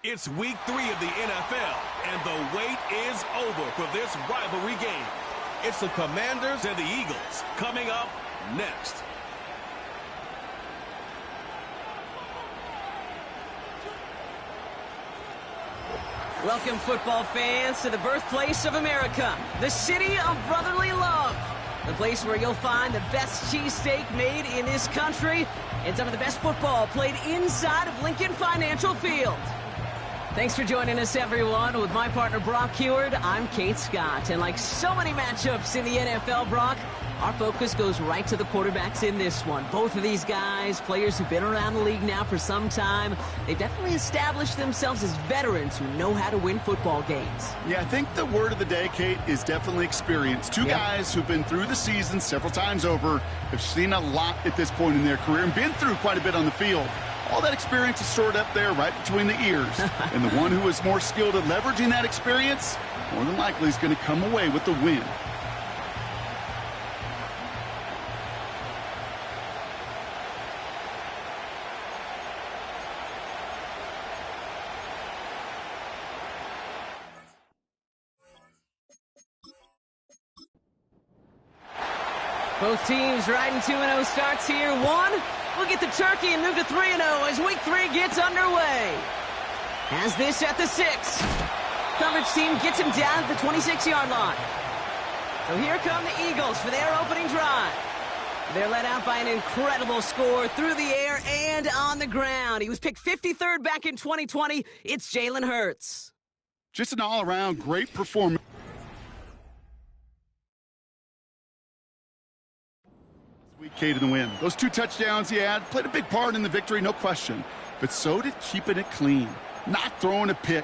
It's week 3 of the NFL, and the wait is over for this rivalry game. It's the Commanders and the Eagles coming up next. Welcome, football fans, to the birthplace of America, the city of brotherly love. The place where you'll find the best cheesesteak made in this country and some of the best football played inside of Lincoln Financial Field. Thanks for joining us, everyone. With my partner, Brock Heward, I'm Kate Scott. And like so many matchups in the NFL, Brock, our focus goes right to the quarterbacks in this one. Both of these guys, players who've been around the league now for some time, they've definitely established themselves as veterans who know how to win football games. Yeah, I think the word of the day, Kate, is definitely experience. Two guys who've been through the season several times over, have seen a lot at this point in their career, and been through quite a bit on the field. All that experience is stored up there right between the ears. And the one who is more skilled at leveraging that experience, more than likely is going to come away with the win. Both teams riding 2-0 starts here. One will get the turkey and move to 3-0 as week 3 gets underway. Has this at the 6. Coverage team gets him down at the 26-yard line. So here come the Eagles for their opening drive. They're led out by an incredible score through the air and on the ground. He was picked 53rd back in 2020. It's Jalen Hurts. Just an all-around great performance. Kate in the win. Those 2 touchdowns he had played a big part in the victory, no question. But so did keeping it clean, not throwing a pick.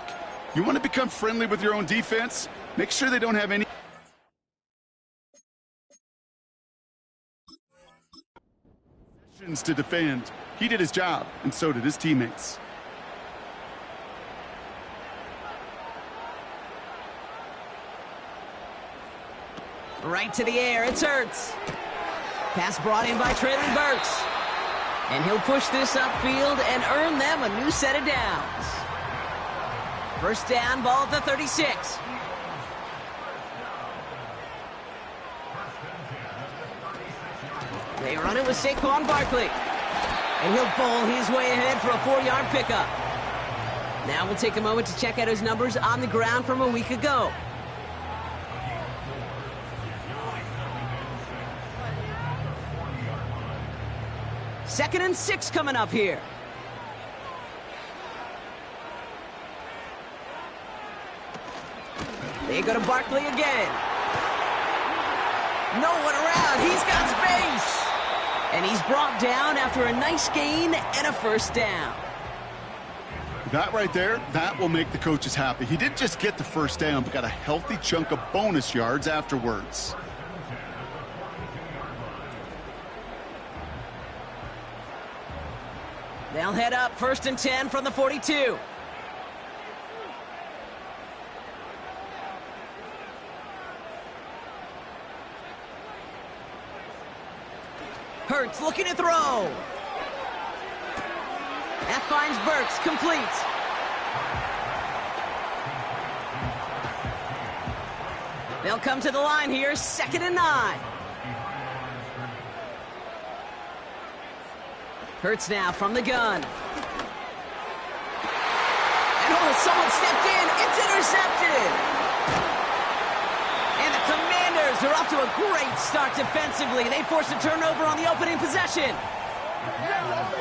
You want to become friendly with your own defense? Make sure they don't have any to defend. He did his job, and so did his teammates. Right to the air, it's Hurts. Pass brought in by Traylon Burks. And he'll push this upfield and earn them a new set of downs. First down, ball at the 36. They run it with Saquon Barkley. And he'll bowl his way ahead for a 4-yard pickup. Now we'll take a moment to check out his numbers on the ground from a week ago. Second and 6 coming up here. They go to Barkley again. No one around. He's got space. And he's brought down after a nice gain and a first down. That right there, that will make the coaches happy. He didn't just get the first down, but got a healthy chunk of bonus yards afterwards. They'll head up first and 10 from the 42. Hurts looking to throw. That finds Burks, complete. They'll come to the line here, 2nd and 9. Hurts now from the gun. And oh, someone stepped in. It's intercepted. And the Commanders are off to a great start defensively. They force a turnover on the opening possession.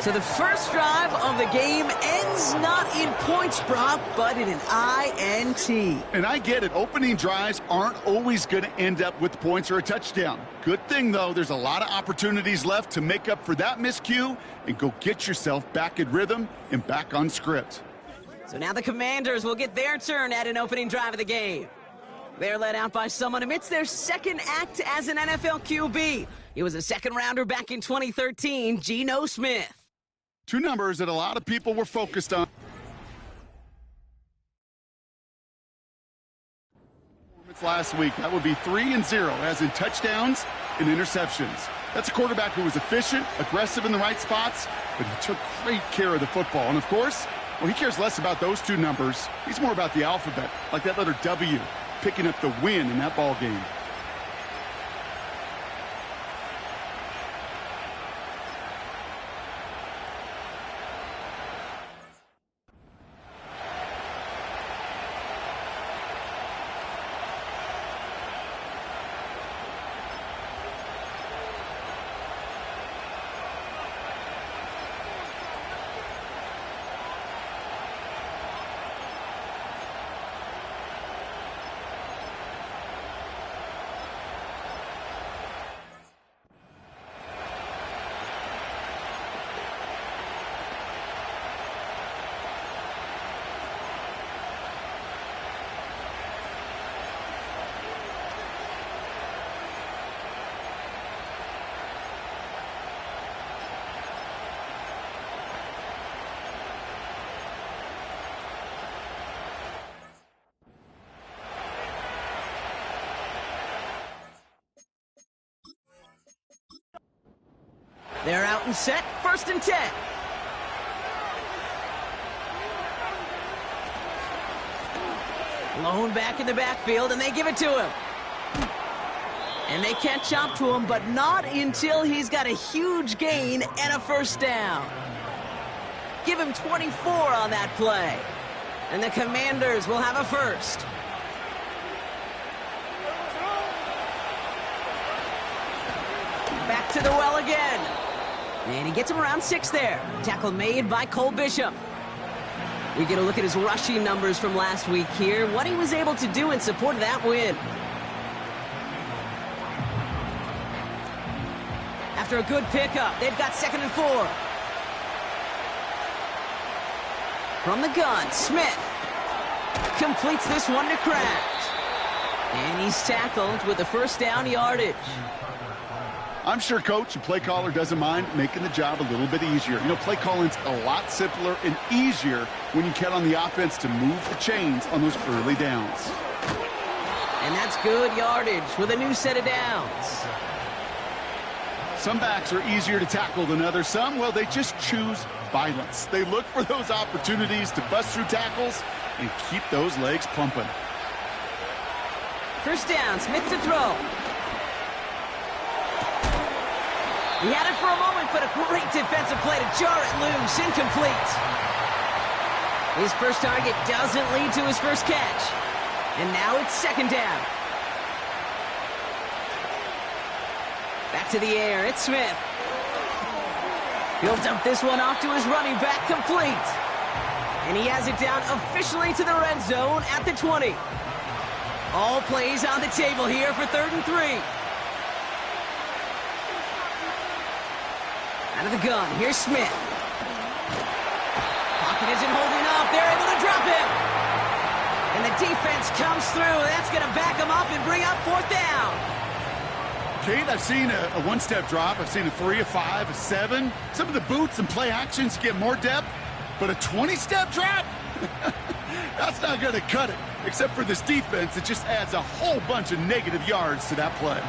So the first drive of the game ends not in points, Brock, but in an INT. And I get it. Opening drives aren't always going to end up with points or a touchdown. Good thing, though, there's a lot of opportunities left to make up for that miscue and go get yourself back in rhythm and back on script. So now the Commanders will get their turn at an opening drive of the game. They're led out by someone amidst their second act as an NFL QB. He was a second-rounder back in 2013, Geno Smith. 2 numbers that a lot of people were focused on. Last week, that would be 3 and 0, as in touchdowns and interceptions. That's a quarterback who was efficient, aggressive in the right spots, but he took great care of the football. And, of course, Well, he cares less about those two numbers. He's more about the alphabet, like that letter W, picking up the win in that ball game. They're out and set, 1st and 10. Lone back in the backfield, and they give it to him. And they catch up to him, but not until he's got a huge gain and a 1st down. Give him 24 on that play. And the Commanders will have a 1st. Back to the well again. And he gets him around 6 there. Tackle made by Cole Bishop. We get a look at his rushing numbers from last week here. What he was able to do in support of that win. After a good pickup, they've got 2nd and 4. From the gun, Smith completes this one to Kraft. And he's tackled with a 1st down yardage. I'm sure coach and play caller doesn't mind making the job a little bit easier. You know, play calling's a lot simpler and easier when you count on the offense to move the chains on those early downs. And that's good yardage with a new set of downs. Some backs are easier to tackle than others. Some, well, they just choose violence. They look for those opportunities to bust through tackles and keep those legs pumping. 1st down, Smith to throw. He had it for a moment, but a great defensive play to jar it loose. Incomplete. His 1st target doesn't lead to his 1st catch. And now it's 2nd down. Back to the air. It's Smith. He'll dump this one off to his running back, complete. And he has it down officially to the red zone at the 20. All plays on the table here for 3rd and 3. Out of the gun, here's Smith. Pocket isn't holding up. They're able to drop him. And the defense comes through. That's going to back him up and bring up 4th down. Kate, I've seen a 1-step drop. I've seen a 3, a 5, a 7. Some of the boots and play actions get more depth, but a 20-step drop? That's not going to cut it. Except for this defense, it just adds a whole bunch of negative yards to that play.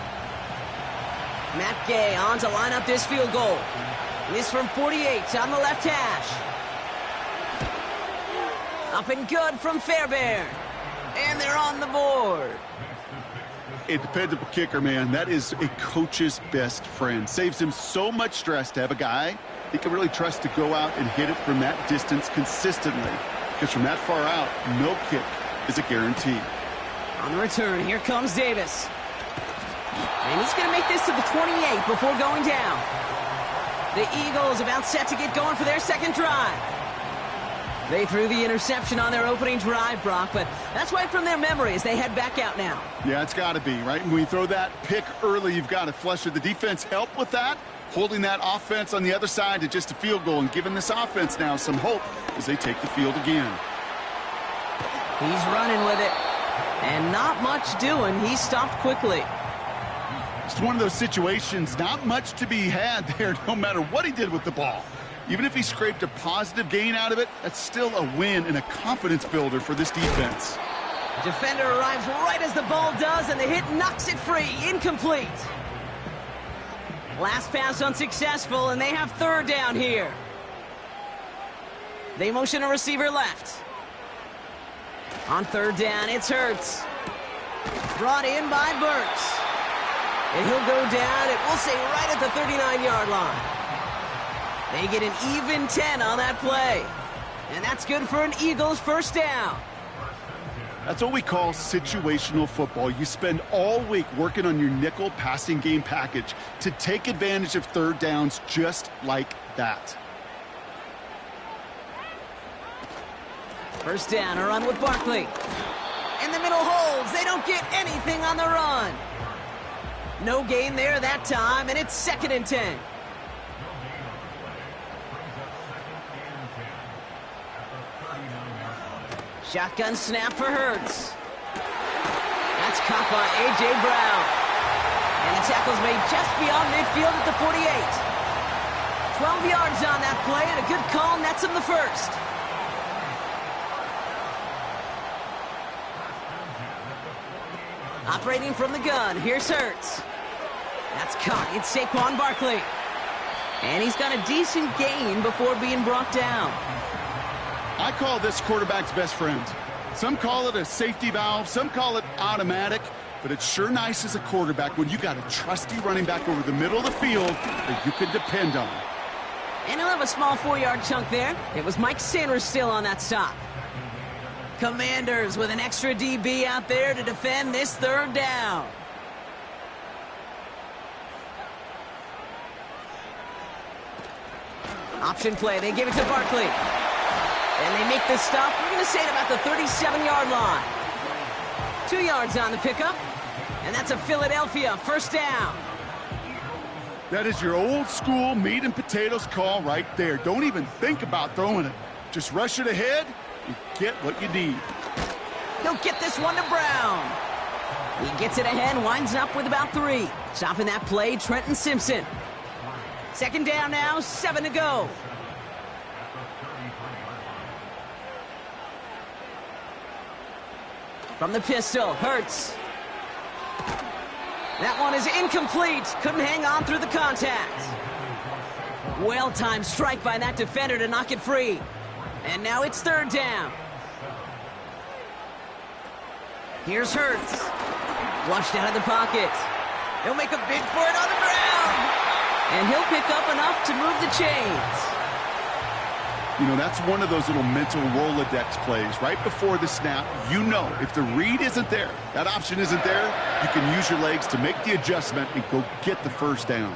Matt Gay on to line up this field goal. This from 48 on the left hash. Up and good from Fairbairn. And they're on the board. A dependable kicker, man. That is a coach's best friend. Saves him so much stress to have a guy he can really trust to go out and hit it from that distance consistently. Because from that far out, no kick is a guarantee. On the return, here comes Davis. And he's going to make this to the 28 before going down. The Eagles about set to get going for their 2nd drive. They threw the interception on their opening drive, Brock, but that's right from their memory as they head back out now. Yeah, it's got to be, right? When you throw that pick early, you've got to flush it. The defense helped with that, holding that offense on the other side to just a field goal and giving this offense now some hope as they take the field again. He's running with it, and not much doing. He stopped quickly. It's one of those situations, not much to be had there no matter what he did with the ball. Even if he scraped a positive gain out of it, that's still a win and a confidence builder for this defense. Defender arrives right as the ball does, and the hit knocks it free. Incomplete. Last pass unsuccessful, and they have 3rd down here. They motion a receiver left. On third down, it's Hurts. Brought in by Burks. And he'll go down, and we'll say right at the 39-yard line. They get an even 10 on that play. And that's good for an Eagles first down. That's what we call situational football. You spend all week working on your nickel passing game package to take advantage of third downs just like that. First down, a run with Barkley. In the middle holds. They don't get anything on the run. No gain there that time, and it's 2nd and 10. Shotgun snap for Hurts. That's caught by A.J. Brown. And the tackle's made just beyond midfield at the 48. 12 yards on that play, and a good call nets him the first. Operating from the gun, here's Hurts. That's caught. It's Saquon Barkley. And he's got a decent gain before being brought down. I call this quarterback's best friend. Some call it a safety valve, some call it automatic, but it's sure nice as a quarterback when you got a trusty running back over the middle of the field that you can depend on. And he'll have a small 4-yard chunk there. It was Mike Sanders still on that stop. Commanders with an extra DB out there to defend this third down. Option play. They give it to Barkley. And they make the stop. We're going to say at about the 37-yard line. 2 yards on the pickup. And that's a Philadelphia first down. That is your old school meat and potatoes call right there. Don't even think about throwing it. Just rush it ahead and get what you need. He'll get this one to Brown. He gets it ahead, winds up with about 3. Stopping that play, Trenton Simpson. 2nd down now, 7 to go. From the pistol, Hurts. That one is incomplete. Couldn't hang on through the contact. Well-timed strike by that defender to knock it free. And now it's 3rd down. Here's Hurts. Flushed out of the pocket. He'll make a bid for it on the ground. And he'll pick up enough to move the chains. You know, that's one of those little mental Rolodex plays. Right before the snap, you know if the read isn't there, that option isn't there, you can use your legs to make the adjustment and go get the first down.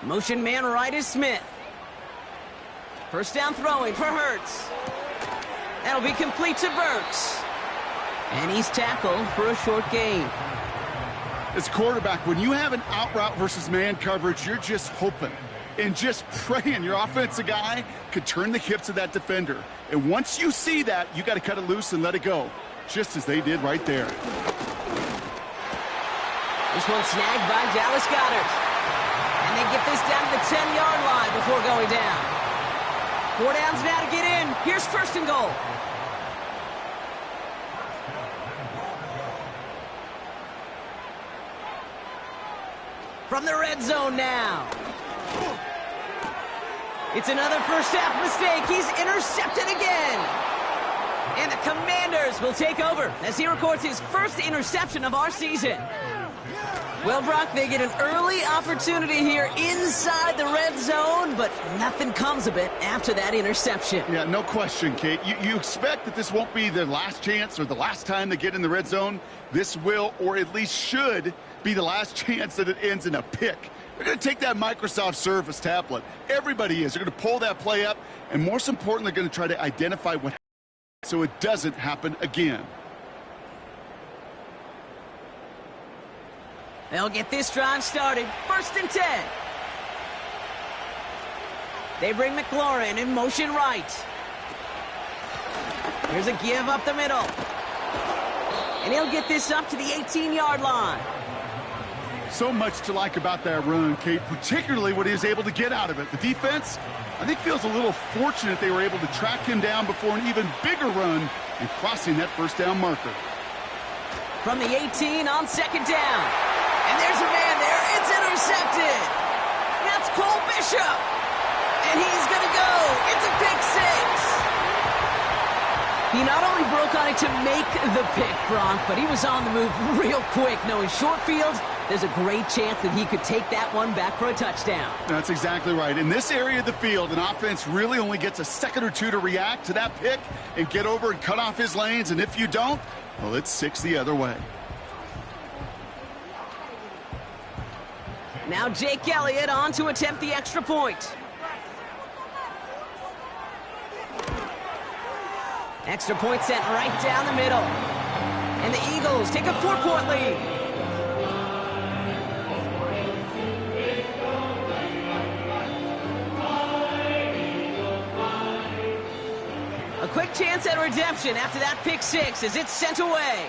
Motion man right is Smith. First down throwing for Hurts. That'll be complete to Burks. And he's tackled for a short gain. As quarterback, when you have an out route versus man coverage, you're just hoping and just praying your offensive guy could turn the hips of that defender. And once you see that, you got to cut it loose and let it go, just as they did right there. This one snagged by Dallas Goedert. And they get this down to the 10-yard line before going down. 4 downs now to get in. Here's 1st and goal. From the red zone now. It's another first half mistake. He's intercepted again. And the Commanders will take over as he records his first interception of our season. Well, Brock, they get an early opportunity here inside the red zone, but nothing comes of it after that interception. Yeah, no question, Kate. You expect that this won't be the last chance or the last time they get in the red zone. This will, or at least should, be the last chance that it ends in a pick. They're going to take that Microsoft Surface tablet. Everybody is. They're going to pull that play up, and most importantly, they're going to try to identify what happened so it doesn't happen again. They'll get this drive started. 1st and 10. They bring McLaurin in motion right. Here's a give up the middle. And he'll get this up to the 18-yard line. So much to like about that run, Kate, particularly what he was able to get out of it. The defense, I think, feels a little fortunate they were able to track him down before an even bigger run and crossing that first down marker. From the 18 on 2nd down. And there's a man there. It's intercepted. Now That's Cole Bishop. And he's going to go. It's a pick six. He not only broke on it to make the pick, Bronk, but he was on the move real quick, knowing short field, there's a great chance that he could take that one back for a touchdown. That's exactly right. In this area of the field, an offense really only gets a second or two to react to that pick and get over and cut off his lanes. And if you don't, well, it's 6 the other way. Now Jake Elliott on to attempt the extra point. Extra point sent right down the middle. And the Eagles take a 4-point lead. A quick chance at redemption after that pick six as it's sent away.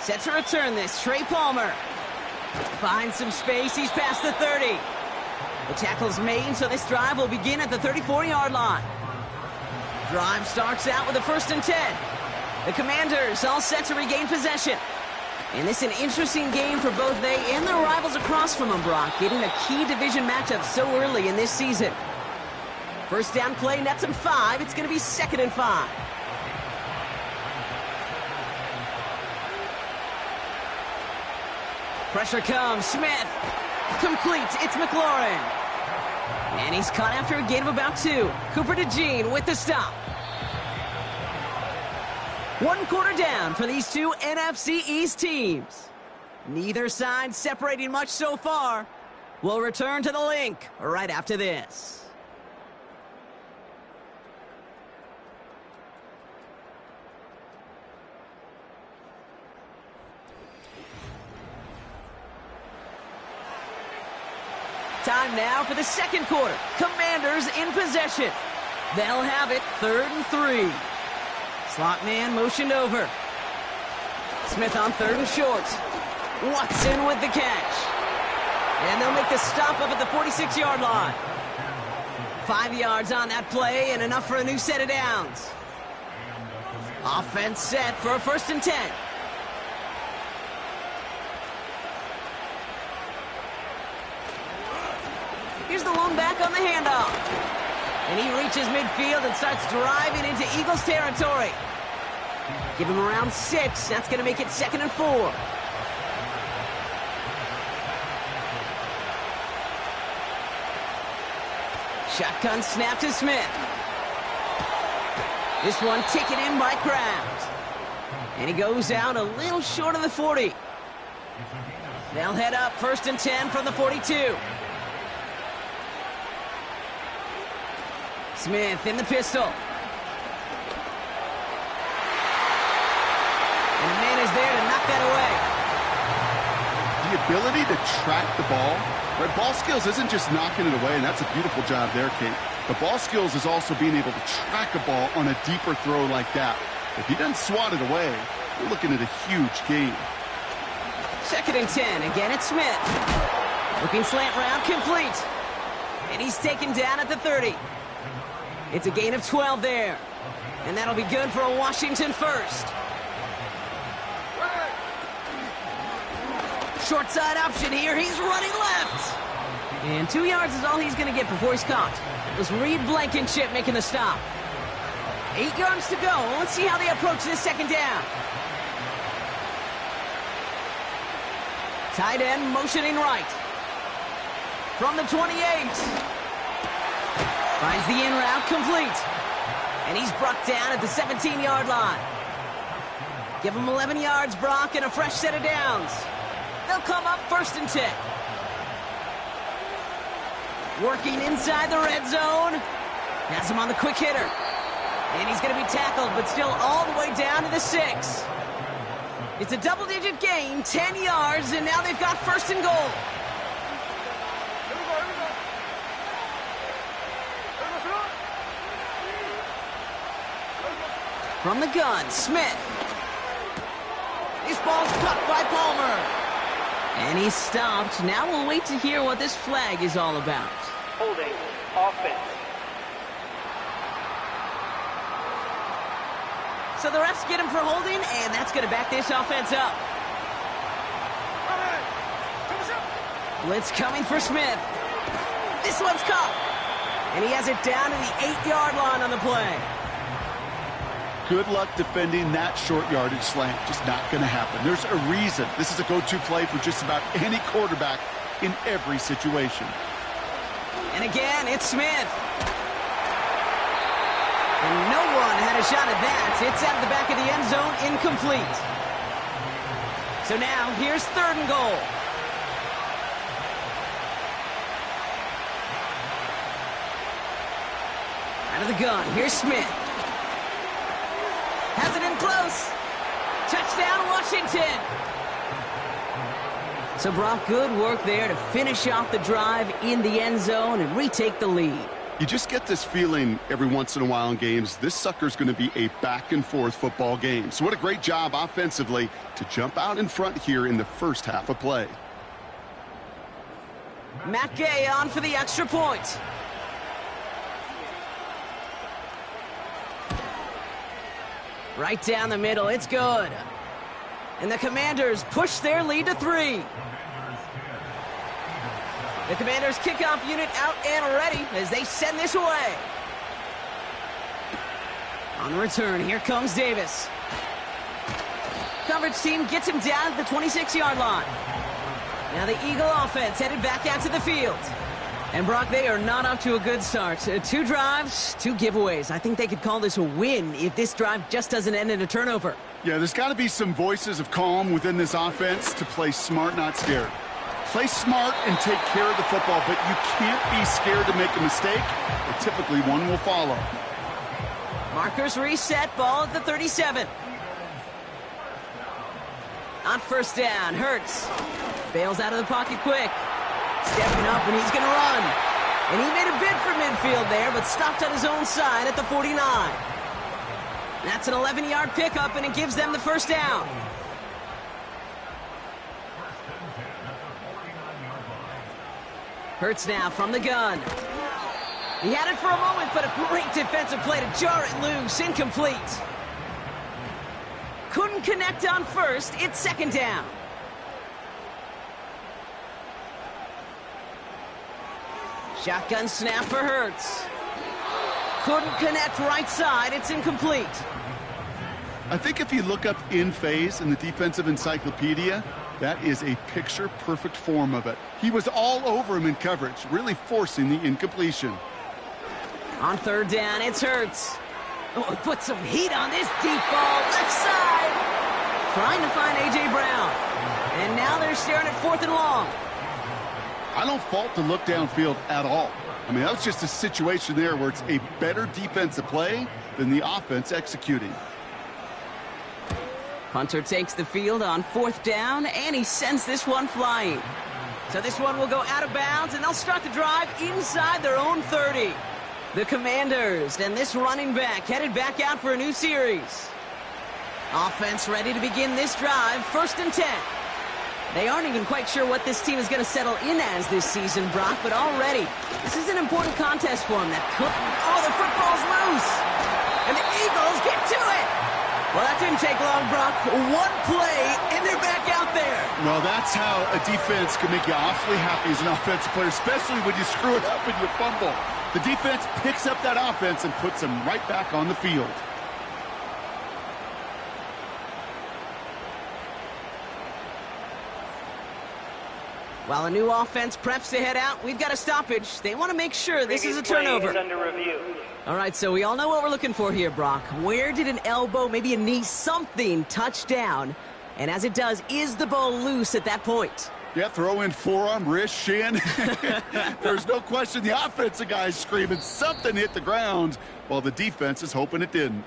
Set to return this, Trey Palmer. Finds some space, he's past the 30. The tackle's made, so this drive will begin at the 34-yard line. Drive starts out with a 1st and 10. The Commanders all set to regain possession. And this is an interesting game for both they and their rivals across from them, Brock, getting a key division matchup so early in this season. First down play nets them 5. It's going to be 2nd and 5. Pressure comes. Smith. Complete. It's McLaurin. And he's caught after a gain of about 2. Cooper DeJean with the stop. 1 quarter down for these two NFC East teams. Neither side separating much so far. We'll return to the link right after this. Time now for the 2nd quarter. Commanders in possession. They'll have it 3rd and 3. Slot man motioned over. Smith on 3rd and short. Watson with the catch. And they'll make the stop up at the 46-yard line. 5 yards on that play and enough for a new set of downs. Offense set for a 1st and 10. Here's the lone back on the handoff. And he reaches midfield and starts driving into Eagles territory. Give him around 6. That's going to make it 2nd and 4. Shotgun snap to Smith. This one taken in by Kraft. And he goes out a little short of the 40. They'll head up 1st and 10 from the 42. Smith in the pistol. And the man is there to knock that away. The ability to track the ball. Right, ball skills isn't just knocking it away, and that's a beautiful job there, Kate. The ball skills is also being able to track a ball on a deeper throw like that. If he doesn't swat it away, we're looking at a huge gain. 2nd and 10. Again, it's Smith. Looking slant route complete. And he's taken down at the 30. It's a gain of 12 there. And that'll be good for a Washington first. Short side option here. He's running left. And 2 yards is all he's going to get before he's caught. It was Reed Blankenship making the stop. 8 yards to go. Let's see how they approach this 2nd down. Tight end motioning right. From the 28. Finds the in route complete. And he's brought down at the 17-yard line. Give him 11 yards, Brock, and a fresh set of downs. They'll come up 1st and 10. Working inside the red zone. Has him on the quick hitter. And he's going to be tackled, but still all the way down to the 6. It's a double-digit gain, 10 yards, and now they've got 1st and goal. From the gun, Smith. This ball's cut by Palmer. And he's stopped. Now we'll wait to hear what this flag is all about. Holding offense. So the refs get him for holding, and that's going to back this offense up. Blitz coming for Smith. This one's caught. And he has it down to the 8-yard line on the play. Good luck defending that short yardage slant. Just not going to happen. There's a reason. This is a go-to play for just about any quarterback in every situation. And again, it's Smith. And no one had a shot at that. It's out of the back of the end zone, incomplete. So now, here's 3rd and goal. Out of the gun, here's Smith. Has it in close. Touchdown, Washington. So, Brock, good work there to finish off the drive in the end zone and retake the lead. You just get this feeling every once in a while in games, this sucker's going to be a back-and-forth football game. So what a great job offensively to jump out in front here in the first half of play. Matt Gay on for the extra point. Right down the middle, it's good. And the Commanders push their lead to 3. The Commanders' kickoff unit out and ready as they send this away. On the return, here comes Davis. Coverage team gets him down at the 26-yard line. Now the Eagle offense headed back out to the field. And Brock, they are not off to a good start. 2 drives, 2 giveaways. I think they could call this a win if this drive just doesn't end in a turnover. Yeah, there's got to be some voices of calm within this offense to play smart, not scared. Play smart and take care of the football, but you can't be scared to make a mistake, or typically one will follow. Markers reset, ball at the 37. On 1st down, Hurts bails out of the pocket quick. Stepping up, and he's going to run. And he made a bid for midfield there, but stopped on his own side at the 49. That's an 11-yard pickup, and it gives them the 1st down. Hurts now from the gun. He had it for a moment, but a great defensive play to jar it loose. Incomplete. Couldn't connect on 1st. It's 2nd down. Shotgun snap for Hurts. Couldn't connect right side. It's incomplete. I think if you look up in phase in the defensive encyclopedia, that is a picture-perfect form of it. He was all over him in coverage, really forcing the incompletion. On 3rd down, it's Hurts. Oh, put some heat on this deep ball. Left side. Trying to find A.J. Brown. And now they're staring at 4th and long. I don't fault the look downfield at all. I mean, that was just a situation there where it's a better defensive play than the offense executing. Hunter takes the field on 4th down, and he sends this one flying. So this one will go out of bounds, and they'll start the drive inside their own 30. The Commanders and this running back headed back out for a new series. Offense ready to begin this drive, 1st and 10. They aren't even quite sure what this team is going to settle in as this season, Brock, but already, this is an important contest for them. Oh, the football's loose! And the Eagles get to it! Well, that didn't take long, Brock. One play, and they're back out there. Well, that's how a defense can make you awfully happy as an offensive player, especially when you screw it up and you fumble. The defense picks up that offense and puts them right back on the field. While a new offense preps to head out, we've got a stoppage. They want to make sure this is a turnover. Is under review. All right, so we all know what we're looking for here, Brock. Where did an elbow, maybe a knee, something touch down? And as it does, is the ball loose at that point? Yeah, throw in forearm, wrist, shin. There's no question the offensive guy's screaming something hit the ground while the defense is hoping it didn't.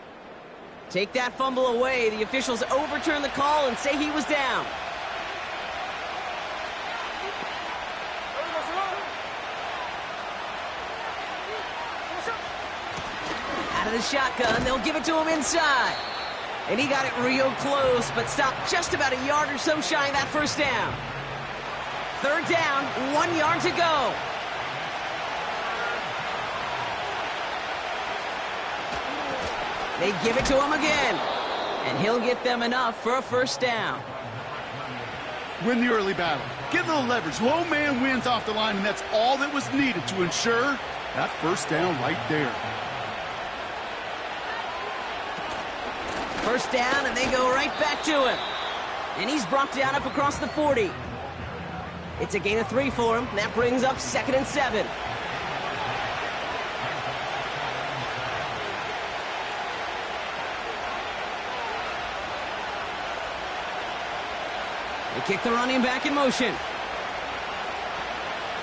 Take that fumble away. The officials overturn the call and say he was down. Out of the shotgun, they'll give it to him inside. And he got it real close, but stopped just about a yard or so shy of that 1st down. 3rd down, 1 yard to go. They give it to him again. And he'll get them enough for a 1st down. Win the early battle. Get a little leverage. Low man wins off the line, and that's all that was needed to ensure that first down right there. First down, and they go right back to him. And he's brought down up across the 40. It's a gain of 3 for him. That brings up 2nd and 7. They kick the running back in motion.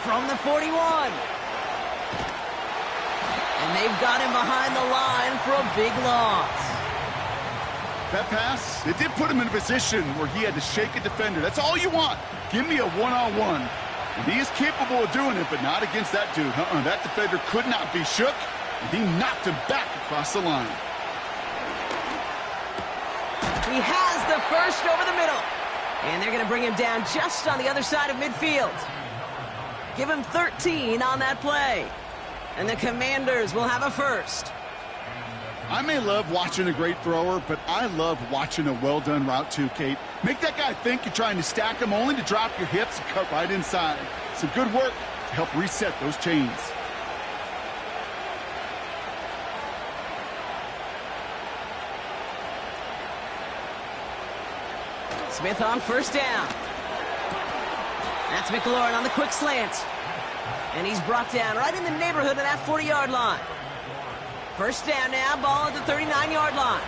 From the 41. And they've got him behind the line for a big loss. That pass, it did put him in a position where he had to shake a defender. That's all you want. Give me a one-on-one. And he is capable of doing it, but not against that dude. That defender could not be shook, and he knocked him back across the line. He has the first over the middle. And they're going to bring him down just on the other side of midfield. Give him 13 on that play. And the Commanders will have a first. I may love watching a great thrower, but I love watching a well-done route too, Kate. Make that guy think you're trying to stack him only to drop your hips and cut right inside. Some good work to help reset those chains. Smith on first down. That's McLaurin on the quick slant. And he's brought down right in the neighborhood of that 40-yard line. First down now, ball at the 39-yard line.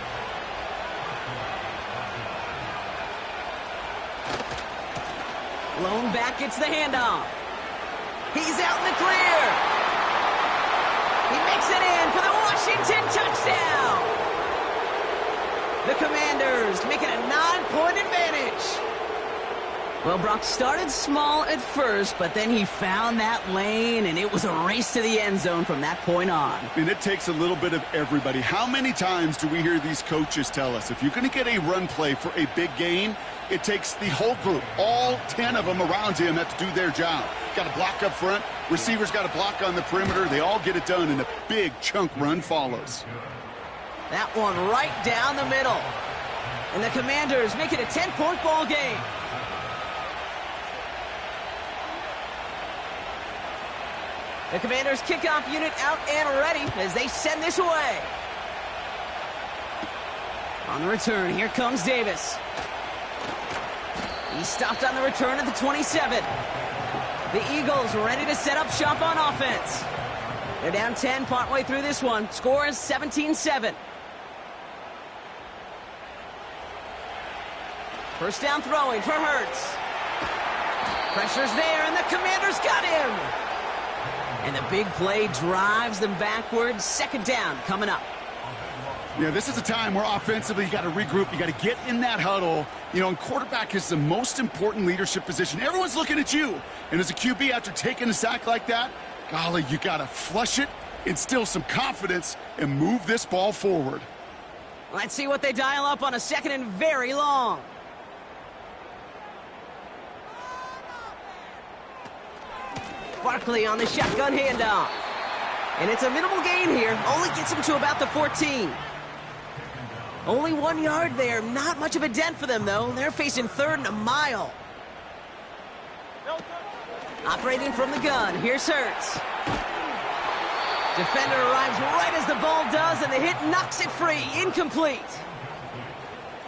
Lone back gets the handoff. He's out in the clear. He makes it in for the Washington touchdown. The Commanders making a 9-point advantage. Well, Brock started small at first, but then he found that lane, and it was a race to the end zone from that point on. And it takes a little bit of everybody. How many times do we hear these coaches tell us, if you're going to get a run play for a big gain, it takes the whole group, all 10 of them around him have to do their job. Got to block up front, receivers got to block on the perimeter. They all get it done, and a big chunk run follows. That one right down the middle. And the Commanders make it a 10-point ball game. The Commanders' kickoff unit out and ready as they send this away. On the return, here comes Davis. He stopped on the return at the 27. The Eagles ready to set up shop on offense. They're down 10 partway through this one. Score is 17-7. First down throwing for Hurts. Pressure's there, and the Commanders got him. And the big play drives them backwards. Second down coming up. Yeah, this is a time where offensively you got to regroup. You got to get in that huddle. You know, and quarterback is the most important leadership position. Everyone's looking at you. And as a QB, after taking a sack like that, golly, you got to flush it, instill some confidence, and move this ball forward. Let's see what they dial up on a second and very long. Barkley on the shotgun handoff. And it's a minimal gain here. Only gets him to about the 14. Only 1 yard there. Not much of a dent for them, though. They're facing third and a mile. Operating from the gun. Here's Hurts. Defender arrives right as the ball does, and the hit knocks it free. Incomplete.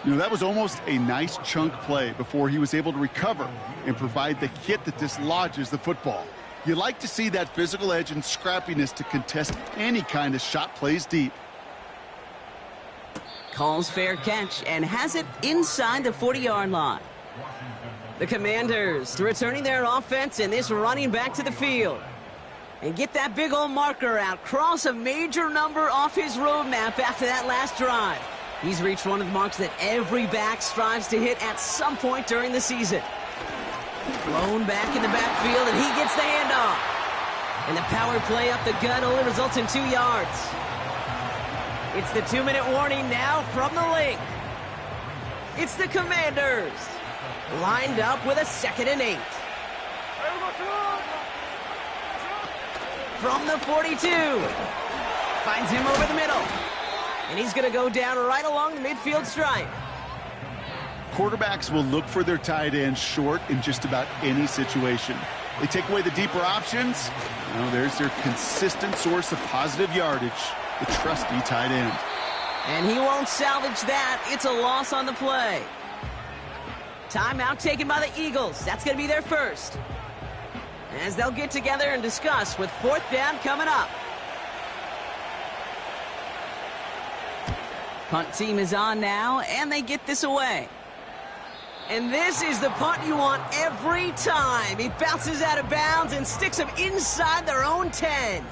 You know, that was almost a nice chunk play before he was able to recover and provide the hit that dislodges the football. You like to see that physical edge and scrappiness to contest any kind of shot plays deep. Calls fair catch and has it inside the 40-yard line. The Commanders returning their offense and this running back to the field. And get that big old marker out. Cross a major number off his roadmap after that last drive. He's reached one of the marks that every back strives to hit at some point during the season. Blown back in the backfield, and he gets the handoff. And the power play up the gut only results in 2 yards. It's the 2-minute warning now from the link. It's the Commanders lined up with a 2nd and 8. From the 42. Finds him over the middle. And he's going to go down right along the midfield stripe. Quarterbacks will look for their tight end short in just about any situation. They take away the deeper options. Well, there's their consistent source of positive yardage, the trusty tight end. And he won't salvage that. It's a loss on the play. Timeout taken by the Eagles. That's going to be their first. As they'll get together and discuss with fourth down coming up. Punt team is on now, and they get this away. And this is the punt you want every time. He bounces out of bounds and sticks them inside their own 10.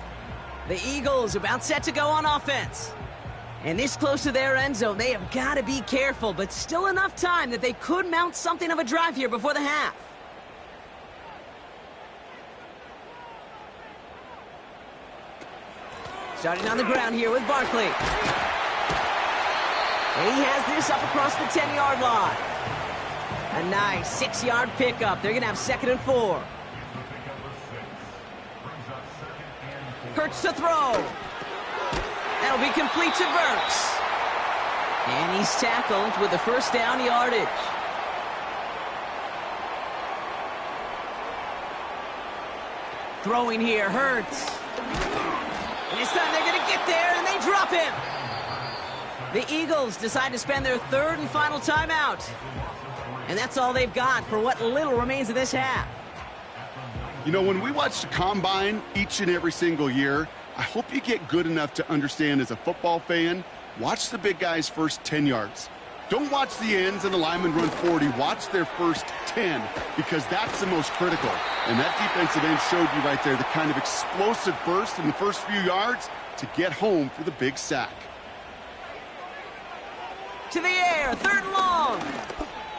The Eagles about set to go on offense. And this close to their end zone, they have got to be careful, but still enough time that they could mount something of a drive here before the half. Starting on the ground here with Barkley. And he has this up across the 10-yard line. A nice 6-yard pickup. They're going to have 2nd and 4. Hurts to throw. That'll be complete to Burks. And he's tackled with the first down yardage. Throwing here, Hurts. And this time they're going to get there, and they drop him. The Eagles decide to spend their 3rd and final timeout. And that's all they've got for what little remains of this half. You know, when we watch the Combine each and every single year, I hope you get good enough to understand as a football fan, watch the big guys' first 10 yards. Don't watch the ends and the linemen run 40. Watch their first 10, because that's the most critical. And that defensive end showed you right there the kind of explosive burst in the first few yards to get home for the big sack. To the air, 3rd and long.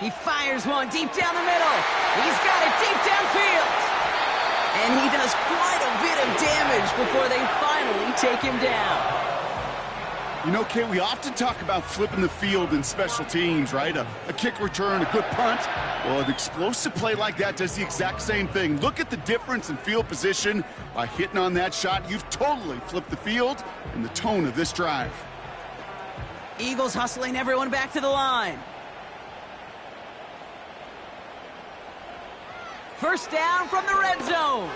He fires one deep down the middle. He's got it deep downfield. And he does quite a bit of damage before they finally take him down. You know, Kate, we often talk about flipping the field in special teams, right? A kick return, a good punt. Well, an explosive play like that does the exact same thing. Look at the difference in field position. By hitting on that shot, you've totally flipped the field and the tone of this drive. Eagles hustling everyone back to the line. First down from the red zone.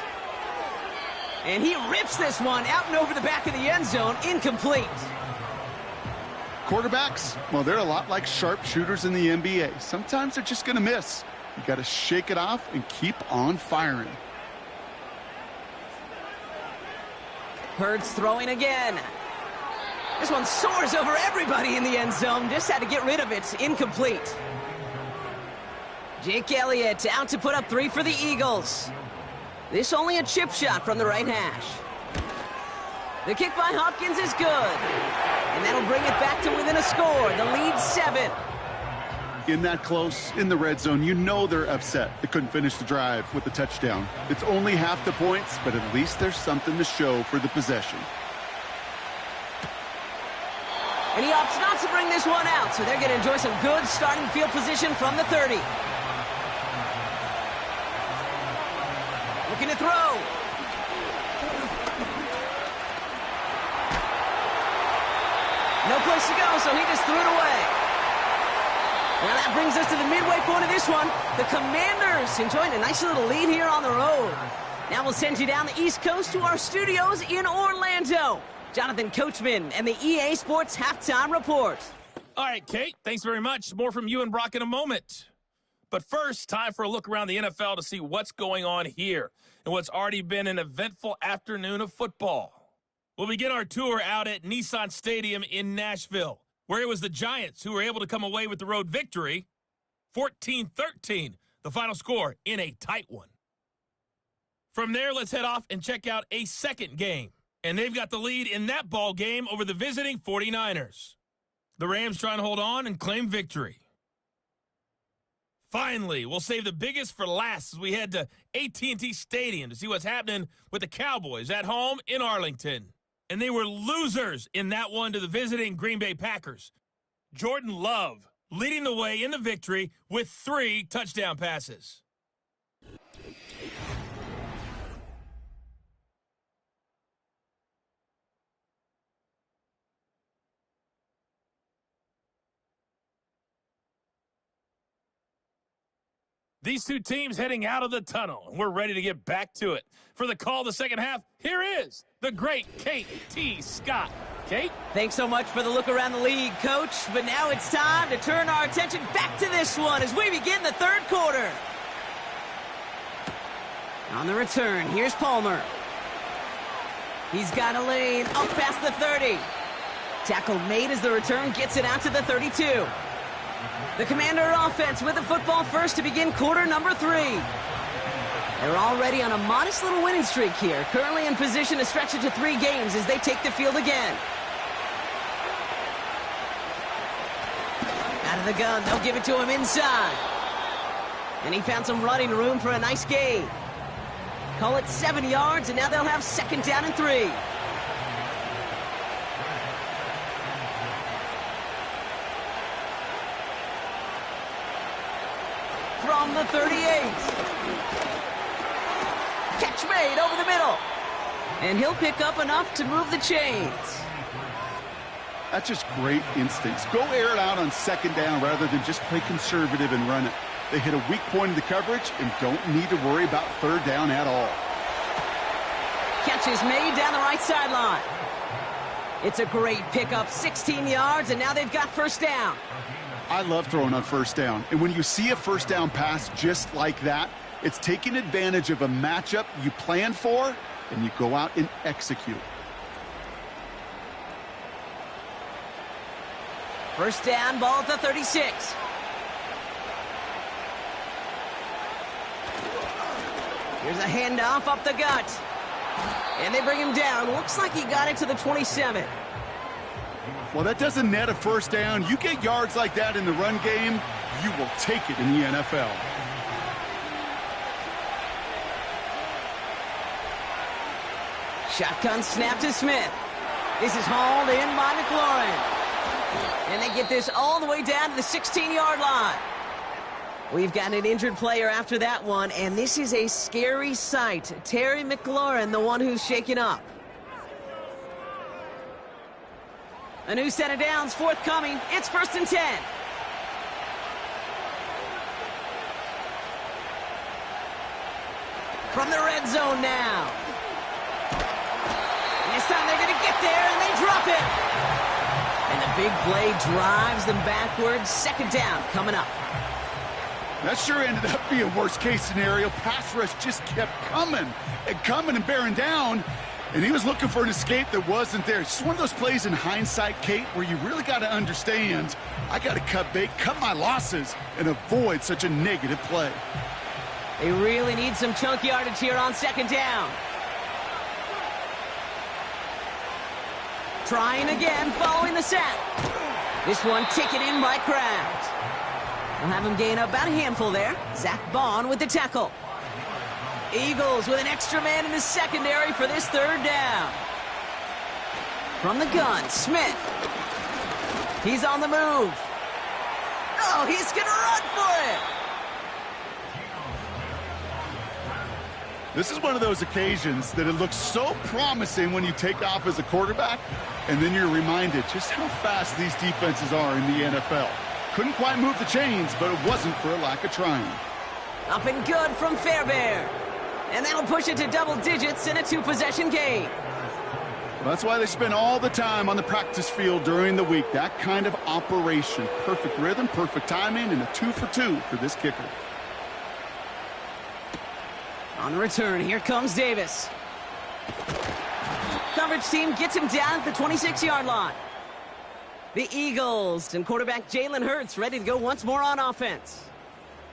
And he rips this one out and over the back of the end zone. Incomplete. Quarterbacks, well, they're a lot like sharpshooters in the NBA. Sometimes they're just going to miss. You got to shake it off and keep on firing. Hurts throwing again. This one soars over everybody in the end zone. Just had to get rid of it. Incomplete. Jake Elliott out to put up 3 for the Eagles. This only a chip shot from the right hash. The kick by Hopkins is good. And that'll bring it back to within a score. The lead 7. In that close, in the red zone, you know they're upset. They couldn't finish the drive with the touchdown. It's only half the points, but at least there's something to show for the possession. And he opts not to bring this one out, so they're going to enjoy some good starting field position from the 30. Looking to throw. No place to go, so he just threw it away. Now that brings us to the midway point of this one. The Commanders enjoying a nice little lead here on the road. Now we'll send you down the East Coast to our studios in Orlando. Jonathan Coachman and the EA Sports Halftime Report. All right, Kate, thanks very much. More from you and Brock in a moment. But first, time for a look around the NFL to see what's going on here and what's already been an eventful afternoon of football. We'll begin our tour out at Nissan Stadium in Nashville, where it was the Giants who were able to come away with the road victory, 14-13, the final score in a tight one. From there, let's head off and check out a second game. And they've got the lead in that ball game over the visiting 49ers. The Rams trying to hold on and claim victory. Finally, we'll save the biggest for last as we head to AT&T Stadium to see what's happening with the Cowboys at home in Arlington. And they were losers in that one to the visiting Green Bay Packers. Jordan Love leading the way in the victory with 3 touchdown passes. These two teams heading out of the tunnel, and we're ready to get back to it. For the call of the second half, here is the great Kate T. Scott. Kate? Thanks so much for the look around the league, Coach. But now it's time to turn our attention back to this one as we begin the third quarter. On the return, here's Palmer. He's got a lane up past the 30. Tackle made as the return gets it out to the 32. The Commander offense with the football first to begin quarter number 3. They're already on a modest little winning streak here, currently in position to stretch it to 3 games as they take the field again. Out of the gun, they'll give it to him inside. And he found some running room for a nice gain. Call it 7 yards, and now they'll have second down and 3. From the 38. Catch made over the middle. And he'll pick up enough to move the chains. That's just great instincts. Go air it out on second down rather than just play conservative and run it. They hit a weak point in the coverage and don't need to worry about third down at all. Catch is made down the right sideline. It's a great pickup, 16 yards, and now they've got first down. I love throwing on first down. And when you see a first down pass just like that, it's taking advantage of a matchup you plan for, and you go out and execute. First down, ball at the 36. Here's a handoff up the gut. And they bring him down. Looks like he got it to the 27. Well, that doesn't net a first down. You get yards like that in the run game, you will take it in the NFL. Shotgun snap to Smith. This is hauled in by McLaurin. And they get this all the way down to the 16-yard line. We've got an injured player after that one, and this is a scary sight. Terry McLaurin, the one who's shaken up. A new set of downs forthcoming. It's first and 10. From the red zone now. And this time they're going to get there, and they drop it. And the big play drives them backwards. Second down coming up. That sure ended up being worst-case scenario. Pass rush just kept coming and bearing down, and he was looking for an escape that wasn't there. It's just one of those plays in hindsight, Kate, where you really got to understand, I got to cut bait, cut my losses, and avoid such a negative play. They really need some chunk yardage here on second down. Trying again, following the set. This one taken in by Kraft. We'll have him gain about a handful there. Zach Bond with the tackle. Eagles with an extra man in the secondary for this third down. From the gun, Smith. He's on the move. Oh, he's going to run for it. This is one of those occasions that it looks so promising when you take off as a quarterback, and then you're reminded just how fast these defenses are in the NFL. Couldn't quite move the chains, but it wasn't for a lack of trying. Up and good from Fairbairn. And that'll push it to double digits in a 2-possession game. Well, that's why they spend all the time on the practice field during the week. That kind of operation. Perfect rhythm, perfect timing, and a 2-for-2 for this kicker. On the return, here comes Davis. Coverage team gets him down at the 26-yard line. The Eagles and quarterback Jalen Hurts ready to go once more on offense.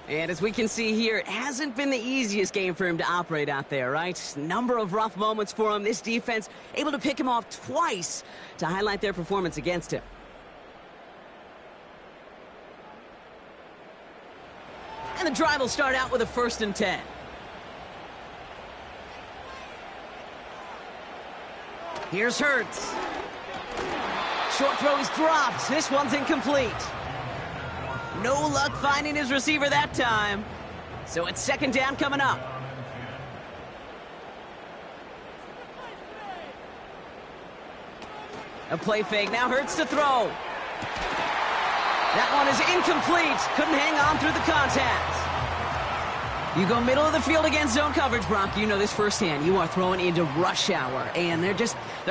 And as we can see here, it hasn't been the easiest game for him to operate out there, right? Number of rough moments for him. This defense able to pick him off twice to highlight their performance against him. And the drive will start out with a first and 10. Here's Hurts. Short throw is dropped. This one's incomplete. No luck finding his receiver that time. So it's second down coming up. A play fake. Now Hurts to throw. That one is incomplete. Couldn't hang on through the contact. You go middle of the field against zone coverage, Brock. You know this firsthand. You are throwing into rush hour, and there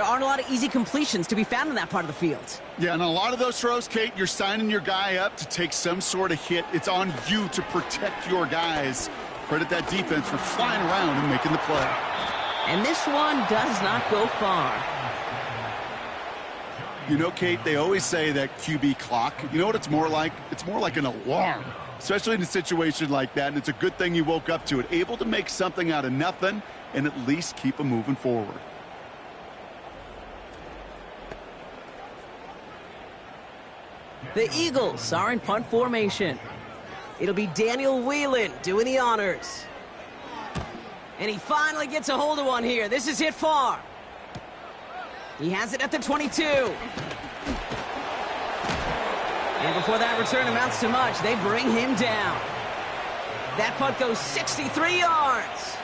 aren't a lot of easy completions to be found in that part of the field. Yeah, and a lot of those throws, Kate, you're signing your guy up to take some sort of hit. It's on you to protect your guys. Credit that defense for flying around and making the play. And this one does not go far. You know, Kate, they always say that QB clock, you know what it's more like? It's more like an alarm, especially in a situation like that, and it's a good thing you woke up to it, able to make something out of nothing and at least keep them moving forward. The Eagles are in punt formation. It'll be Daniel Whelan doing the honors. And he finally gets a hold of one here. This is hit far. He has it at the 22. And before that return amounts to much, they bring him down. That punt goes 63 yards.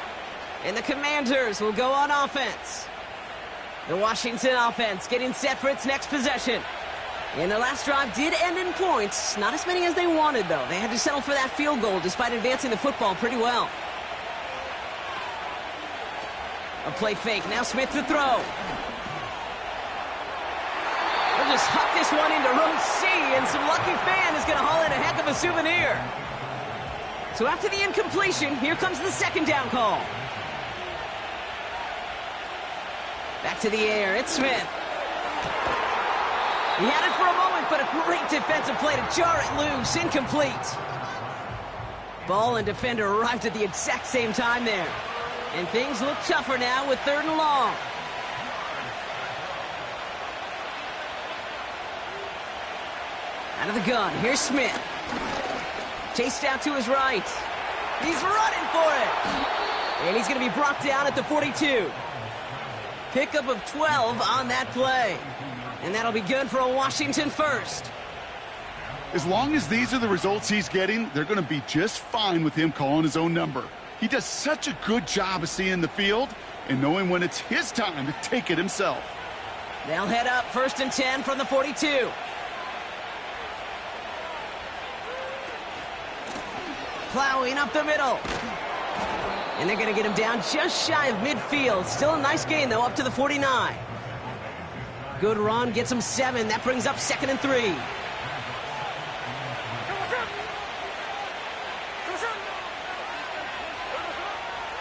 And the Commanders will go on offense. The Washington offense getting set for its next possession. And their last drive did end in points. Not as many as they wanted, though. They had to settle for that field goal despite advancing the football pretty well. A play fake. Now Smith to throw. They'll just huck this one into row C, and some lucky fan is going to haul in a heck of a souvenir. So after the incompletion, here comes the second down call. Back to the air. It's Smith. He had it for a moment, but a great defensive play to jar it loose. Incomplete. Ball and defender arrived at the exact same time there. And things look tougher now with 3rd and long. Out of the gun, here's Smith. Chased out to his right. He's running for it. And he's going to be brought down at the 42. Pickup of 12 on that play. And that'll be good for a Washington first. As long as these are the results he's getting, they're going to be just fine with him calling his own number. He does such a good job of seeing the field and knowing when it's his time to take it himself. They'll head up 1st and 10 from the 42. Plowing up the middle. And they're going to get him down just shy of midfield. Still a nice gain, though, up to the 49. Good run, gets him 7. That brings up 2nd and 3.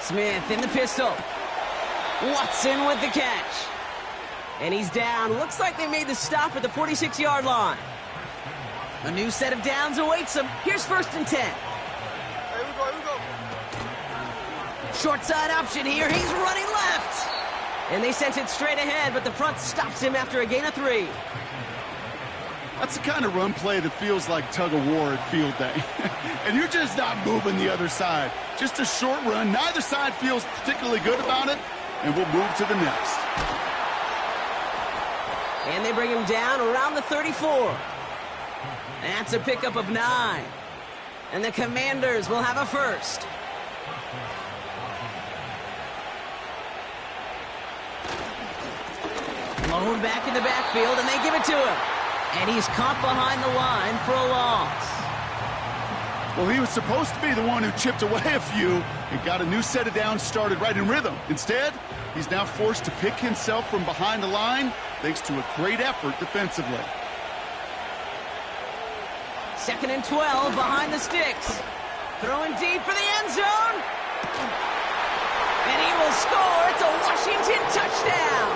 Smith in the pistol. Watson with the catch. And he's down. Looks like they made the stop at the 46-yard line. A new set of downs awaits them. Here's 1st and 10. Here we go. Short side option here. He's running left. And they sent it straight ahead, but the front stops him after a gain of 3. That's the kind of run play that feels like tug-of-war at field day. And you're just not moving the other side. Just a short run. Neither side feels particularly good about it, and we'll move to the next. And they bring him down around the 34. That's a pickup of 9. And the Commanders will have a first. Blown back in the backfield, and they give it to him. And he's caught behind the line for a loss. Well, he was supposed to be the one who chipped away a few and got a new set of downs started right in rhythm. Instead, he's now forced to pick himself from behind the line thanks to a great effort defensively. 2nd and 12 behind the sticks. Throwing deep for the end zone. And he will score. It's a Washington touchdown.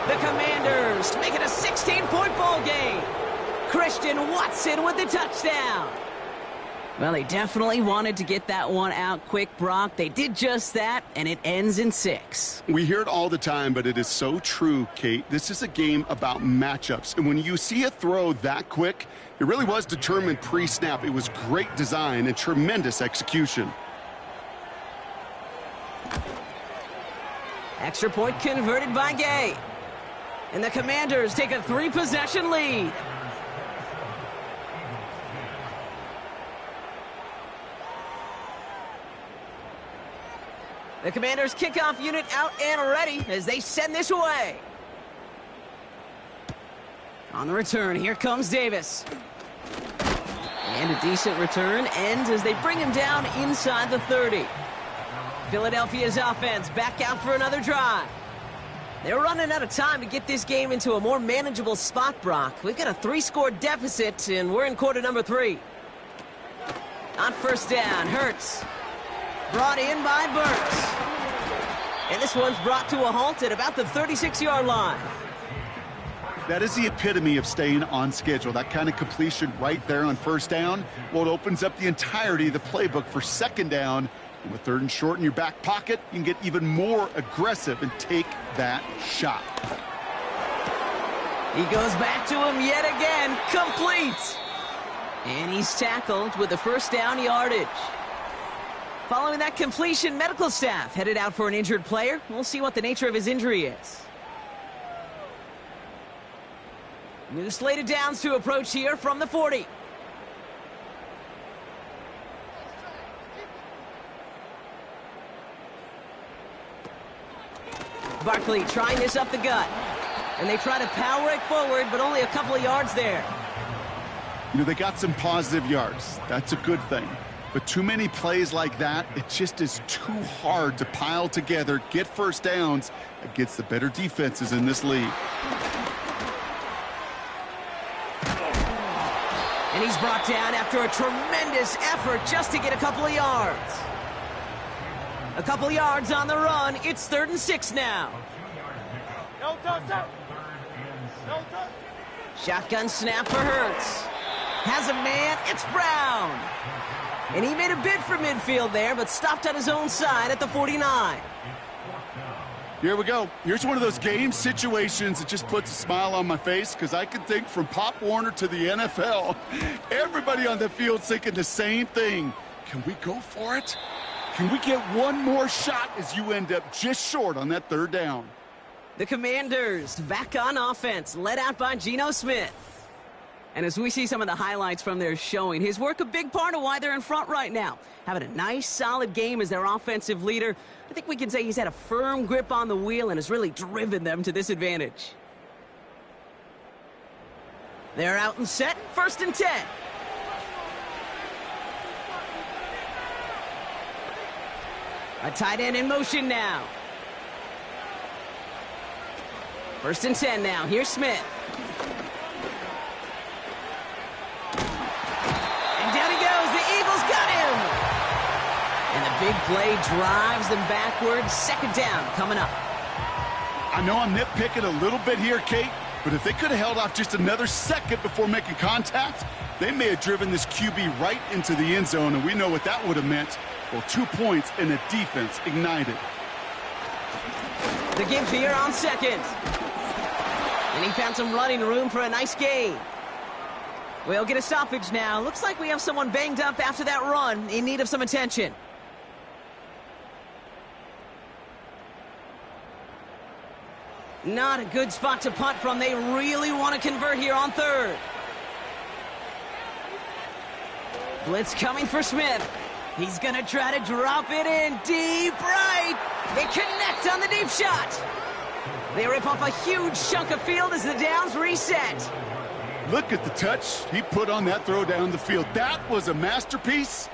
The Commanders make it a 16-point ball game. Christian Watson with the touchdown. Well, they definitely wanted to get that one out quick, Brock. They did just that, and it ends in 6. We hear it all the time, but it is so true, Kate. This is a game about matchups. And when you see a throw that quick, it really was determined pre-snap. It was great design and tremendous execution. Extra point converted by Gay. And the Commanders take a 3-possession lead. The Commanders' kickoff unit out and ready as they send this away. On the return, here comes Davis. And a decent return ends as they bring him down inside the 30. Philadelphia's offense back out for another drive. They're running out of time to get this game into a more manageable spot, Brock. We've got a 3-score deficit, and we're in quarter number 3. On first down, Hurts. Brought in by Burks. And this one's brought to a halt at about the 36-yard line. That is the epitome of staying on schedule. That kind of completion right there on first down. Well, it opens up the entirety of the playbook for second down. And with third and short in your back pocket, you can get even more aggressive and take that shot. He goes back to him yet again. Complete. And he's tackled with the first down yardage. Following that completion, medical staff headed out for an injured player. We'll see what the nature of his injury is. New slated downs to approach here from the 40. Barkley trying this up the gut. And they try to power it forward, but only a couple of yards there. You know, they got some positive yards. That's a good thing. But too many plays like that, it just is too hard to pile together, get first downs against the better defenses in this league. And he's brought down after a tremendous effort just to get a couple of yards. A couple of yards on the run. It's 3rd and 6 now. No touch. No touch. Shotgun snap for Hurts. Has a man. It's Brown. And he made a bid for midfield there, but stopped on his own side at the 49. Here we go. Here's one of those game situations that just puts a smile on my face because I can think from Pop Warner to the NFL. Everybody on the field thinking the same thing. Can we go for it? Can we get one more shot as you end up just short on that third down? The Commanders back on offense, led out by Geno Smith. And as we see some of the highlights from their showing, his work a big part of why they're in front right now. Having a nice, solid game as their offensive leader. I think we can say he's had a firm grip on the wheel and has really driven them to this advantage. They're out and set, 1st and 10. A tight end in motion now. 1st and 10 now. Here's Smith. And down he goes. The Eagles got him. And the big play drives them backwards. 2nd down coming up. I know I'm nitpicking a little bit here, Kate, but if they could have held off just another second before making contact, they may have driven this QB right into the end zone, and we know what that would have meant. Well, 2 points and a defense ignited. The give here on 2nd. And he found some running room for a nice gain. We'll get a stoppage now. Looks like we have someone banged up after that run, in need of some attention. Not a good spot to punt from. They really want to convert here on 3rd. Blitz coming for Smith. He's going to try to drop it in deep right. They connect on the deep shot. They rip off a huge chunk of field as the downs reset. Look at the touch he put on that throw down the field. That was a masterpiece,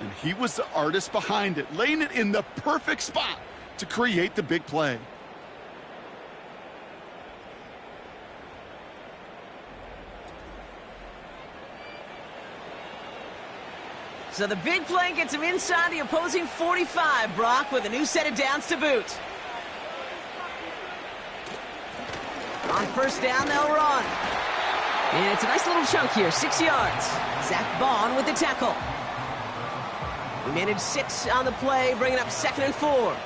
and he was the artist behind it, laying it in the perfect spot to create the big play. So the big play gets him inside the opposing 45, Brock, with a new set of downs to boot. On 1st down, they'll run. And it's a nice little chunk here, 6 yards. Zach Bond with the tackle. We managed 6 on the play, bringing up 2nd and 4.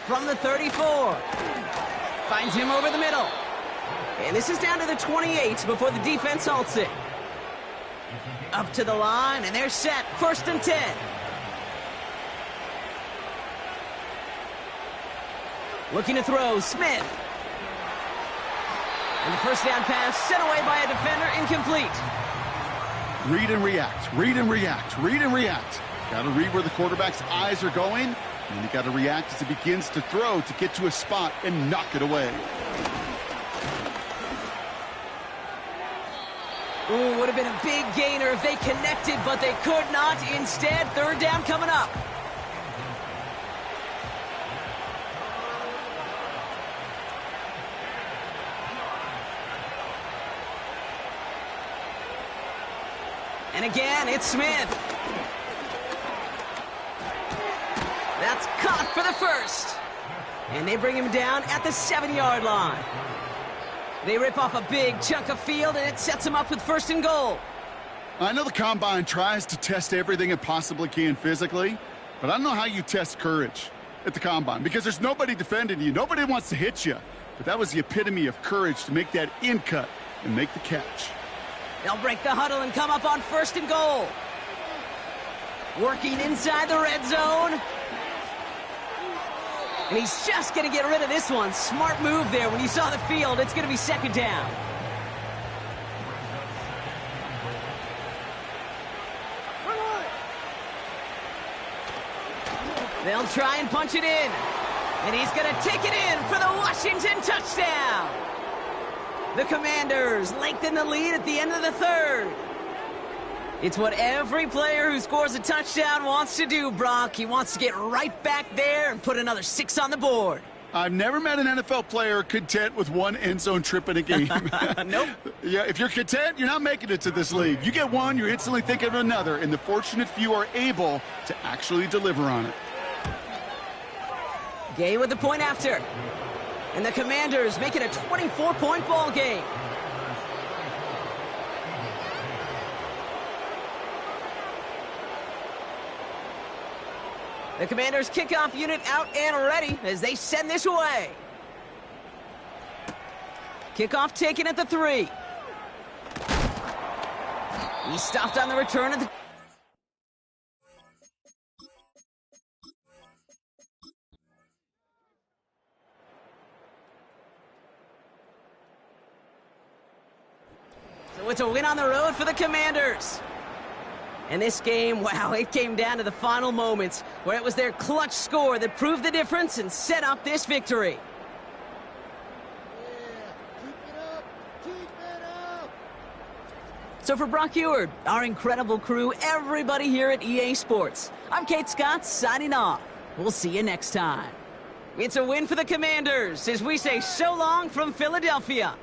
From the 34. Finds him over the middle. And this is down to the 28 before the defense halts it. Up to the line, and they're set. 1st and 10. Looking to throw, Smith. And the 1st down pass set away by a defender, incomplete. Read and react, read and react, read and react. Got to read where the quarterback's eyes are going, and you got to react as he begins to throw to get to a spot and knock it away. Ooh, would have been a big gainer if they connected, but they could not. Instead, third down coming up. And again, it's Smith. That's caught for the first. And they bring him down at the 7-yard line. They rip off a big chunk of field, and it sets them up with first and goal. I know the Combine tries to test everything it possibly can physically, but I don't know how you test courage at the Combine because there's nobody defending you. Nobody wants to hit you. But that was the epitome of courage to make that in cut and make the catch. They'll break the huddle and come up on first and goal. Working inside the red zone. And he's just going to get rid of this one. Smart move there. When you saw the field, it's going to be second down. They'll try and punch it in. And he's going to take it in for the Washington touchdown. The Commanders lengthen the lead at the end of the third. It's what every player who scores a touchdown wants to do, Brock. He wants to get right back there and put another 6 on the board. I've never met an NFL player content with one end zone trip in a game. Nope. Yeah, if you're content, you're not making it to this league. You get one, you're instantly thinking of another, and the fortunate few are able to actually deliver on it. Gay with the point after. And the Commanders make it a 24-point ball game. The Commanders' kickoff unit out and ready as they send this away. Kickoff taken at the 3. He stopped on the return of the... So it's a win on the road for the Commanders. And this game, wow, it came down to the final moments where it was their clutch score that proved the difference and set up this victory. So for Brock Eward, our incredible crew, everybody here at EA Sports, I'm Kate Scott signing off. We'll see you next time. It's a win for the Commanders as we say so long from Philadelphia.